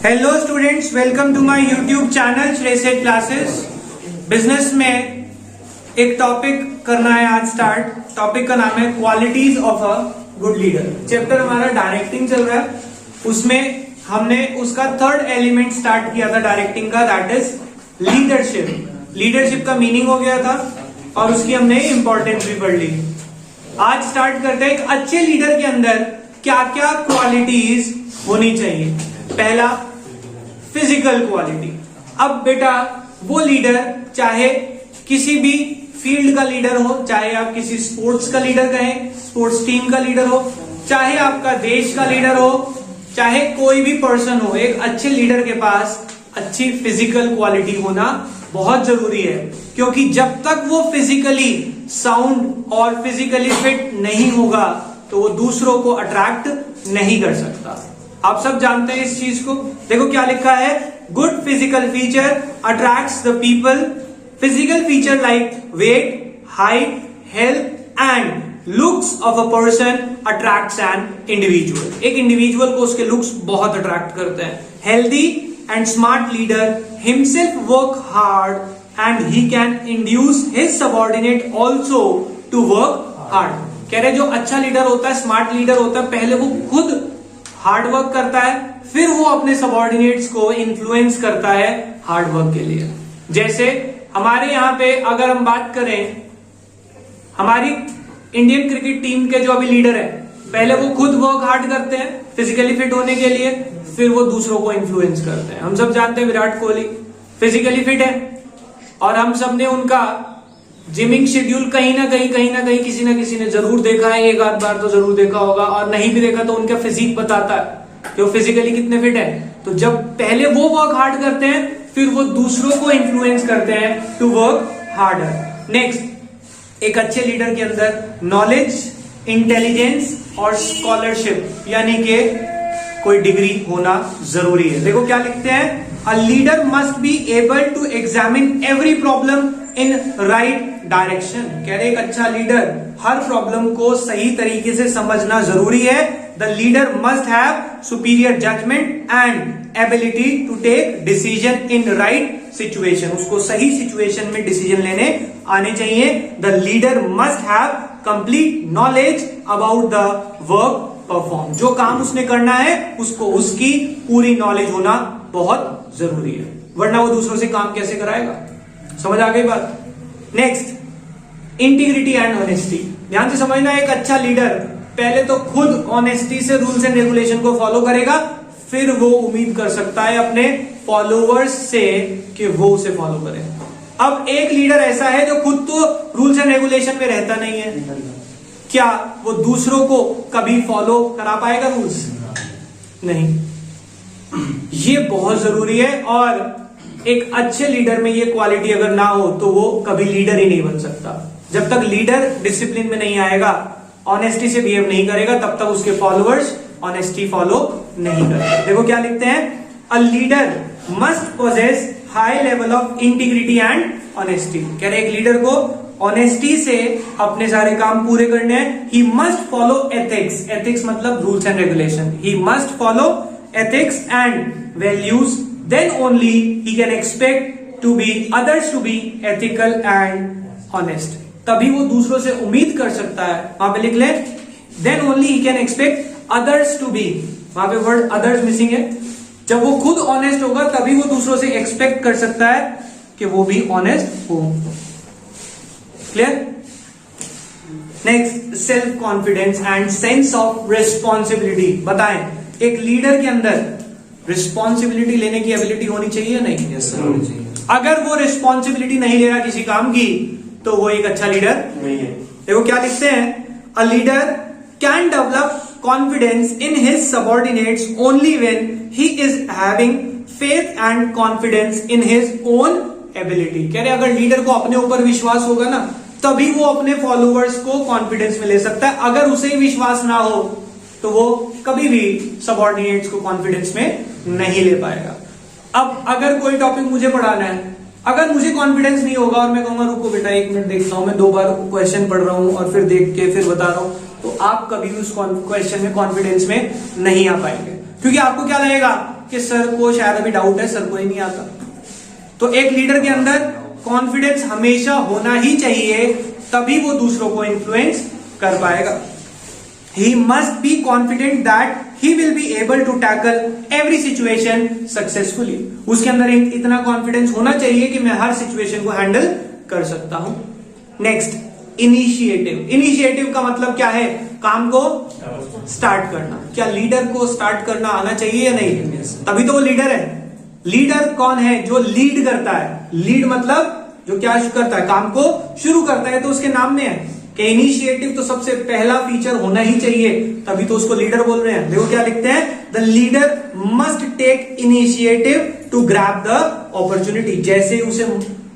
Hello students, welcome to my YouTube channel श्रेयसेठ classes. Business में एक topic करना है आज स्टार्ट। टॉपिक का नाम है qualities of a good leader. Chapter हमारा डायरेक्टिंग चल रहा है, उसमें हमने उसका थर्ड एलिमेंट स्टार्ट किया था डायरेक्टिंग का, दैट इज लीडरशिप। लीडरशिप का मीनिंग हो गया था और उसकी हमने इंपॉर्टेंस भी पढ़ ली। आज स्टार्ट करते हैं एक अच्छे लीडर के अंदर क्या क्या क्वालिटीज होनी चाहिए। पहला, फिजिकल क्वालिटी। अब बेटा वो लीडर चाहे किसी भी फील्ड का लीडर हो, चाहे आप किसी स्पोर्ट्स का लीडर कहें, स्पोर्ट्स टीम का लीडर हो, चाहे आपका देश का लीडर हो, चाहे कोई भी पर्सन हो, एक अच्छे लीडर के पास अच्छी फिजिकल क्वालिटी होना बहुत जरूरी है। क्योंकि जब तक वो फिजिकली साउंड और फिजिकली फिट नहीं होगा तो वो दूसरों को अट्रैक्ट नहीं कर सकता। आप सब जानते हैं इस चीज को। देखो क्या लिखा है, good physical feature attracts the people. Physical feature like weight, height, health and looks of a person attracts an individual. एक इंडिविजुअल को उसके लुक्स बहुत अट्रैक्ट करते हैं। Healthy and smart leader himself work hard and he can induce his subordinate also to work hard. कह रहे जो अच्छा लीडर होता है, स्मार्ट लीडर होता है, पहले वो खुद हार्ड वर्क करता है, फिर वो अपने सबऑर्डिनेट्स को इन्फ्लुएंस करता है हार्ड वर्क के लिए। जैसे हमारे यहां पे अगर हम बात करें, हमारी इंडियन क्रिकेट टीम के जो अभी लीडर है, पहले वो खुद वर्क हार्ड करते हैं फिजिकली फिट होने के लिए, फिर वो दूसरों को इन्फ्लुएंस करते हैं। हम सब जानते हैं विराट कोहली फिजिकली फिट है और हम सब ने उनका जिमिंग शेड्यूल कहीं ना कहीं किसी ना किसी ने जरूर देखा है, एक आध बार तो जरूर देखा होगा, और नहीं भी देखा तो उनका फिजिक बताता है कि वो फिजिकली कितने फिट है। तो जब पहले वो वर्क हार्ड करते हैं, फिर वो दूसरों को इन्फ्लुएंस करते हैं टू वर्क हार्डर। नेक्स्ट, एक अच्छे लीडर के अंदर नॉलेज, इंटेलिजेंस और स्कॉलरशिप यानी कि कोई डिग्री होना जरूरी है। देखो क्या लिखते हैं, a leader must be able to examine every problem in right direction. कह रहे एक अच्छा लीडर हर प्रॉब्लम को सही तरीके से समझना जरूरी है। The leader must have superior judgement and ability to take decision in right situation. उसको सही सिचुएशन में डिसीजन लेने आने चाहिए। The leader must have complete knowledge about the work perform. जो काम उसने करना है उसको उसकी पूरी नॉलेज होना बहुत जरूरी है, वरना वो दूसरों से काम कैसे कराएगा। समझ आ गई बात। Next, integrity and honesty. ध्यान से समझना, एक अच्छा लीडर पहले तो खुद ऑनेस्टी से रूल्स एंड रेगुलेशन को फॉलो करेगा, फिर वो उम्मीद कर सकता है अपने फॉलोअर्स से कि वो उसे फॉलो करें। अब एक लीडर ऐसा है जो खुद तो रूल्स एंड रेगुलेशन में रहता नहीं है, क्या वो दूसरों को कभी फॉलो करा पाएगा रूल्स? नहीं। ये बहुत जरूरी है और एक अच्छे लीडर में ये क्वालिटी अगर ना हो तो वो कभी लीडर ही नहीं बन सकता। जब तक लीडर डिसिप्लिन में नहीं आएगा, ऑनेस्टी से बिहेव नहीं करेगा, तब तक उसके फॉलोअर्स ऑनेस्टी फॉलो नहीं करेंगे। देखो क्या लिखते हैं, a leader must possess high level of integrity and honesty. कह रहे एक लीडर को ऑनेस्टी से अपने सारे काम पूरे करने हैं। He must follow ethics. Ethics मतलब rules and regulation. He must follow ethics and values, then only he can expect to be others to be ethical and honest. तभी वो दूसरों से उम्मीद कर सकता है, वहां पे लिख ले, then only he can expect others to be, वहां पे वर्ड others मिसिंग है। जब वो खुद ऑनेस्ट होगा तभी वो दूसरों से एक्सपेक्ट कर सकता है कि वो भी ऑनेस्ट हो। Clear? Next, self confidence and sense of responsibility. बताएं, एक लीडर के अंदर रिस्पॉन्सिबिलिटी लेने की एबिलिटी होनी चाहिए या नहीं? यस सर, होनी चाहिए। अगर वो रिस्पॉन्सिबिलिटी नहीं ले रहा किसी काम की तो वो एक अच्छा लीडर नहीं है। देखो क्या लिखते हैं, a leader can develop confidence in his subordinates only when he is having faith and confidence in his own ability. कह रहे अगर लीडर को अपने ऊपर विश्वास होगा ना, तभी वो अपने फॉलोअर्स को कॉन्फिडेंस में ले सकता है। अगर उसे ही विश्वास ना हो तो वो कभी भी सबऑर्डिनेट्स को कॉन्फिडेंस में नहीं ले पाएगा। अब अगर कोई टॉपिक मुझे पढ़ाना है, अगर मुझे कॉन्फिडेंस नहीं होगा और मैं कहूंगा रुको बेटा एक मिनट देखता हूं, मैं 2 बार क्वेश्चन पढ़ रहा हूं और फिर देख के फिर बता रहा हूं, तो आप कभी उस क्वेश्चन में कॉन्फिडेंस में नहीं आ पाएंगे। क्योंकि आपको क्या लगेगा कि सर को शायद अभी डाउट है, सर को ही नहीं आता। तो एक लीडर के अंदर कॉन्फिडेंस हमेशा होना ही चाहिए, तभी वो दूसरों को इन्फ्लुएंस कर पाएगा। He must be confident that he will be able to tackle every situation successfully. उसके अंदर इतना कॉन्फिडेंस होना चाहिए कि मैं हर सिचुएशन को हैंडल कर सकता हूं। Next, initiative. इनिशिएटिव का मतलब क्या है? काम को स्टार्ट करना। क्या लीडर को स्टार्ट करना आना चाहिए या नहीं? तभी तो वो लीडर है। लीडर कौन है? जो लीड करता है। लीड मतलब जो क्या करता है? काम को शुरू करता है। तो उसके नाम में है कि इनिशिएटिव तो सबसे पहला फीचर होना ही चाहिए, तभी तो उसको लीडर बोल रहे हैं। देखो क्या लिखते हैं, the leader must take initiative to grab the opportunity. जैसे उसे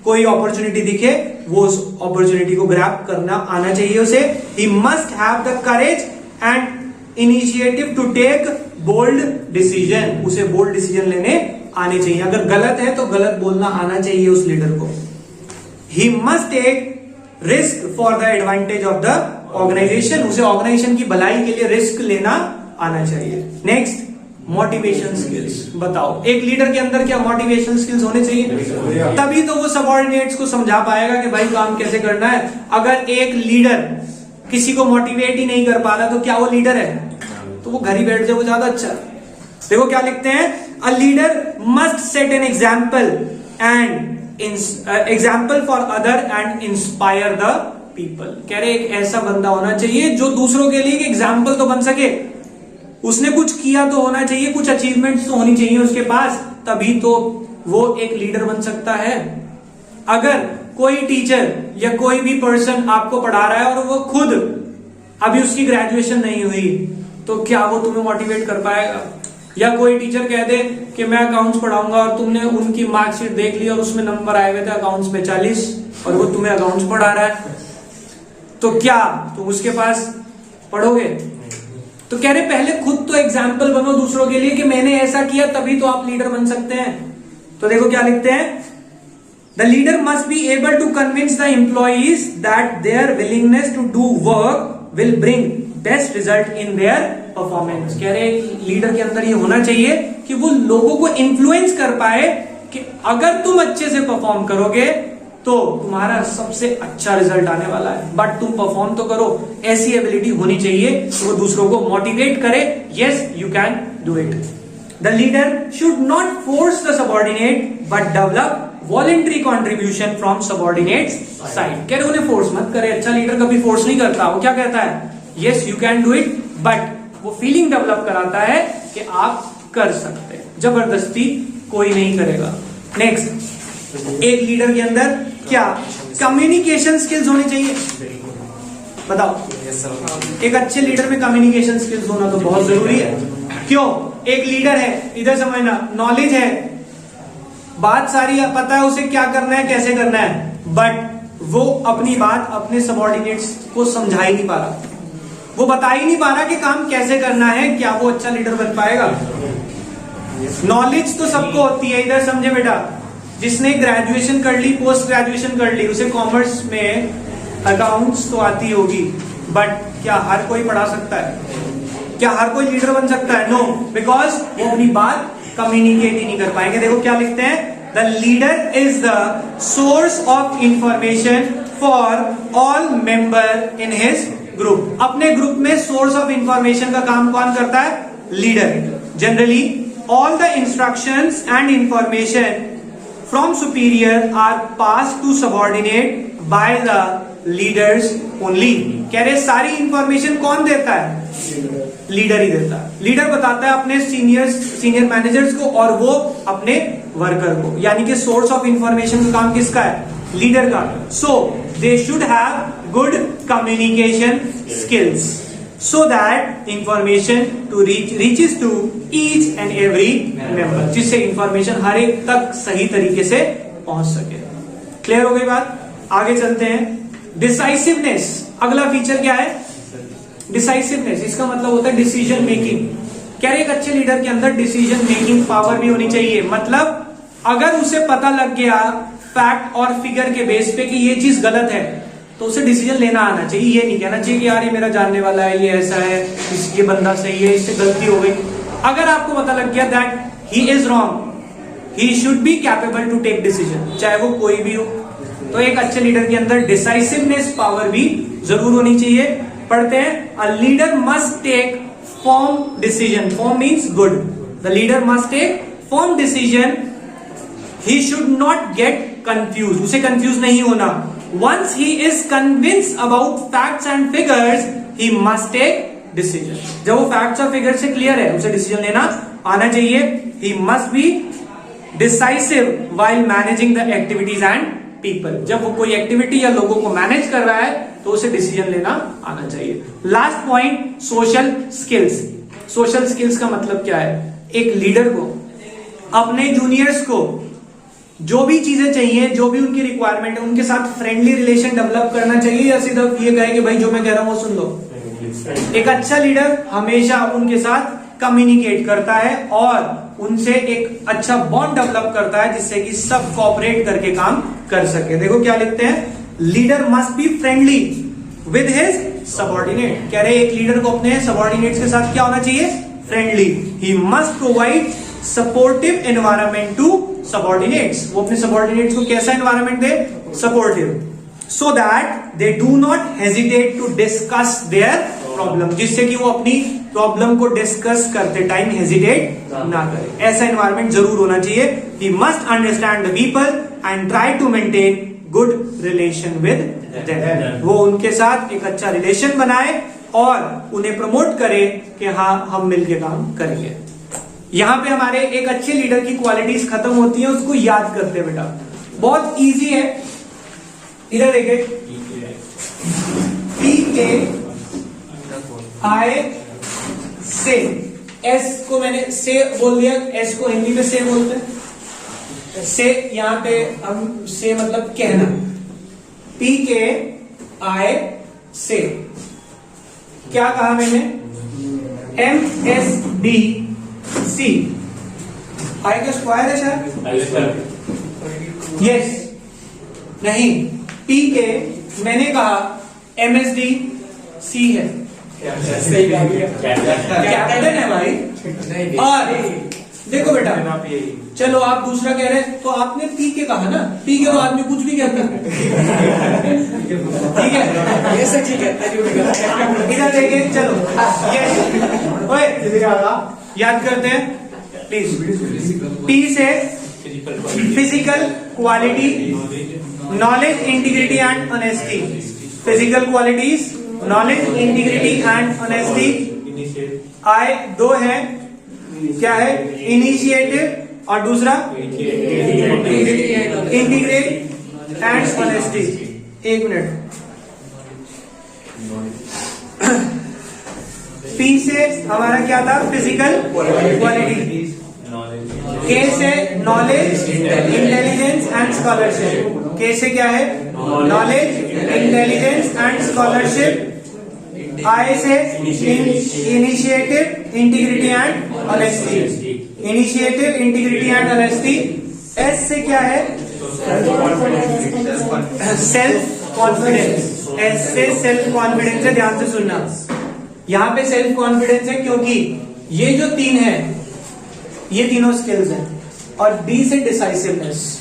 कोई अपॉर्चुनिटी दिखे, वो उस अपॉर्चुनिटी को ग्रैब करना आना चाहिए उसे। He must have the courage and initiative to take bold decision. उसे बोल्ड डिसीजन लेने आने चाहिए। अगर गलत है तो गलत बोलना आना चाहिए उस लीडर को। He must take risk for the advantage of the organisation. उसे ऑर्गेनाइजेशन की भलाई के लिए रिस्क लेना आना चाहिए। Next, motivation skills. बताओ, एक लीडर के अंदर क्या मोटिवेशन स्किल्स होने चाहिए? तभी तो वो सबऑर्डिनेट्स को समझा पाएगा कि भाई काम कैसे करना है। अगर एक लीडर किसी को मोटिवेट ही नहीं कर पा रहा तो क्या वो लीडर है? तो वो घर ही बैठ जाए, वो ज्यादा अच्छा है। देखो क्या लिखते हैं, a leader must set an example and example for other and inspire the people. कह रहे एक ऐसा बंदा होना चाहिए जो दूसरों के लिए एक एग्जाम्पल तो बन सके। उसने कुछ किया तो होना चाहिए, कुछ अचीवमेंट्स तो होनी चाहिए उसके पास, तभी तो वो एक लीडर बन सकता है। अगर कोई टीचर या कोई भी पर्सन आपको पढ़ा रहा है और वो खुद अभी उसकी ग्रेजुएशन नहीं हुई, तो क्या वो तुम्हें मोटिवेट कर पाएगा? या कोई टीचर कह दे कि मैं अकाउंट्स पढ़ाऊंगा और तुमने उनकी मार्कशीट देख ली और उसमें नंबर आए हुए थे अकाउंट्स में 40 और वो तुम्हें अकाउंट्स पढ़ा रहा है, तो क्या तुम उसके पास पढ़ोगे? तो कह रहे पहले खुद तो एग्जाम्पल बनो दूसरों के लिए कि मैंने ऐसा किया, तभी तो आप लीडर बन सकते हैं। तो देखो क्या लिखते हैं, the leader must be able to convince the employees that their willingness to do work will bring best result in their performance. कह रहे लीडर के अंदर ये होना चाहिए कि वो लोगों को इन्फ्लुएंस कर पाए कि अगर तुम अच्छे से परफॉर्म करोगे तो तुम्हारा सबसे अच्छा रिजल्ट आने वाला है, बट तुम परफॉर्म तो करो। ऐसी एबिलिटी होनी चाहिए कि वो दूसरों को मोटिवेट करे, yes you can do it. The leader should not force the subordinate but develop voluntary contribution from subordinates side. कह रहे उन्हें फोर्स मत करे। अच्छा लीडर कभी फोर्स नहीं करता, वो क्या कहता है, yes you can do it, but वो फीलिंग डेवलप कराता है कि आप कर सकते हैं। जबरदस्ती कोई नहीं करेगा। नेक्स्ट, एक लीडर के अंदर क्या कम्युनिकेशन स्किल्स होनी चाहिए? बताओ। एक अच्छे लीडर में कम्युनिकेशन स्किल्स होना तो बहुत जरूरी है। क्यों? एक लीडर है, इधर समझना, नॉलेज है, बात सारी पता है उसे क्या करना है, कैसे करना है, बट वो अपनी बात अपने सबऑर्डिनेट्स को समझा ही नहीं पा रहा, वो बता ही नहीं पा रहा कि काम कैसे करना है। क्या वो अच्छा लीडर बन पाएगा? नॉलेज तो सबको होती है, इधर समझे बेटा। जिसने ग्रेजुएशन कर ली, पोस्ट ग्रेजुएशन कर ली, उसे कॉमर्स में अकाउंट्स तो आती होगी, बट क्या हर कोई पढ़ा सकता है? क्या हर कोई लीडर बन सकता है? नो, बिकॉज वो अपनी बात कम्युनिकेट ही नहीं कर पाएंगे। देखो क्या लिखते हैं, the leader is the source of information for all member in his group. अपने ग्रुप में सोर्स ऑफ इंफॉर्मेशन का काम कौन करता है? Leader. Generally all the instructions and information from superior are pass to subordinate by the leaders only. कह रहे सारी इंफॉर्मेशन कौन देता है? लीडर ही देता है। लीडर बताता है अपने सीनियर मैनेजर्स को और वो अपने वर्कर को, यानी कि सोर्स ऑफ इंफॉर्मेशन का काम किसका है? लीडर का। So they should have good communication skills so that information to reaches to each and every member, जिससे इंफॉर्मेशन हर एक तक सही तरीके से पहुंच सके। क्लियर हो गई बात? आगे चलते हैं। डिसाइसिवनेस, अगला फीचर क्या है? डिसाइसिवनेस, इसका मतलब होता है डिसीजन मेकिंग। कह रहे एक अच्छे लीडर के अंदर डिसीजन मेकिंग पावर भी होनी चाहिए। मतलब अगर उसे पता लग गया फैक्ट और फिगर के बेस पे कि ये चीज गलत है, तो उसे डिसीजन लेना आना चाहिए। ये नहीं कहना चाहिए कि यार ये मेरा जानने वाला है, ये ऐसा है, ये बंदा सही है, इससे गलती हो गई। अगर आपको पता लग गया that he is wrong, he should be capable to take decision, चाहे वो कोई भी हो। तो एक अच्छे लीडर के अंदर डिसाइसिवनेस पावर भी जरूर होनी चाहिए। पढ़ते हैं, a leader must take firm decision, firm means good, the leader must take firm decision, he should not get confuse, उसे कंफ्यूज नहीं होना। Once he is convinced about facts and figures he must take decision, जब वो facts और figure से clear है उसे decision लेना आना चाहिए। He must be decisive while managing the activities and people, जब वो कोई एक्टिविटी या लोगों को मैनेज कर रहा है तो उसे डिसीजन लेना आना चाहिए। Last point, social skills. Social skills का मतलब क्या है? एक लीडर को अपने जूनियर्स को जो भी चीजें चाहिए, जो भी उनकी रिक्वायरमेंट है, उनके साथ फ्रेंडली रिलेशन डेवलप करना चाहिए, या सिर्फ ये कहे कि भाई जो मैं कह रहा हूं वो सुन लो। एक अच्छा लीडर हमेशा उनके साथ कम्युनिकेट करता है और उनसे एक अच्छा बॉन्ड डेवलप करता है, जिससे कि सब कोऑपरेट करके काम कर सके। देखो क्या लिखते हैं, leader must be friendly with his subordinate. कह रहे एक लीडर को अपने सबऑर्डिनेट्स के साथ क्या होना चाहिए? Friendly. He must provide supportive environment to subordinates, वो अपने सबऑर्डिनेट्स को कैसा एनवायरमेंट दे? Supportive, so that they do not hesitate to discuss their problem, जिससे कि वो अपनी प्रॉब्लम को डिस्कस करते टाइम हेजिटेट ना करे। ऐसा एनवायरमेंट जरूर होना चाहिए। He must understand the people and try to maintain good relation with them, वो उनके साथ एक अच्छा रिलेशन बनाए और उन्हें प्रमोट करे कि हाँ हम मिलके काम करेंगे। यहां पे हमारे एक अच्छे लीडर की क्वालिटीज खत्म होती हैं, उसको याद करते हैं बेटा, बहुत इजी है। इधर देखिए, PAI से, S को मैंने से बोल दिया, S को हिंदी में से बोलते हैं। से यहां पे हम से मतलब कहना, PAI से क्या कहा मैंने? MSDC, आई का स्क्वायर है शायद, यस नहीं, PA मैंने कहा MSDC है, कैप्टन है भाई। और देखो बेटा, चलो आप दूसरा कह रहे हैं तो आपने पी के कहा ना, पी के तो आदमी कुछ भी कहता है, ठीक है, ये सच ठीक है। इधर देखिए, चलो ये याद करते हैं प्लीज। पी से physical quality, knowledge, integrity and honesty. Physical qualities, knowledge, integrity and honesty. I दो है, क्या है? इनिशिएटिव और दूसरा इंटीग्रेट एंड ऑनेस्टी। एक मिनट, पी से हमारा क्या था? Physical quality. के से नॉलेज, इंटेलिजेंस एंड स्कॉलरशिप। के से क्या है? Knowledge, intelligence and scholarship. I से initiative, integrity and honesty. Initiative, integrity and honesty. S से क्या है? Self confidence. एस से सेल्फ कॉन्फिडेंस है, ध्यान से सुनना। यहां पे सेल्फ कॉन्फिडेंस है क्योंकि ये जो तीन है, ये तीनों स्किल्स हैं। और डी से डिसाइसिवनेस।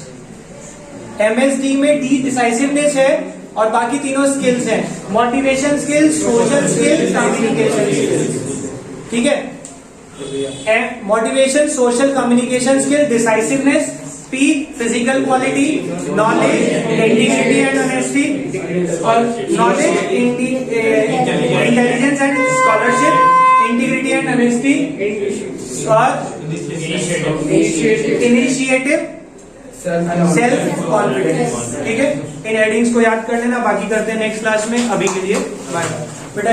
MSD में डी डिसाइसिवनेस है और बाकी तीनों स्किल्स हैं, motivation skills, social skills, communication skills. ठीक है, motivation, social, communication skill, decisiveness. P physical quality, knowledge, integrity and honesty, और knowledge, intelligence and scholarship, integrity and honesty, और इनिशिएटिव, सेल्फ कॉन्फिडेंस। ठीक है, इन हेडिंग्स को याद कर लेना, बाकी करते हैं नेक्स्ट क्लास में। अभी के लिए बाय बेटा।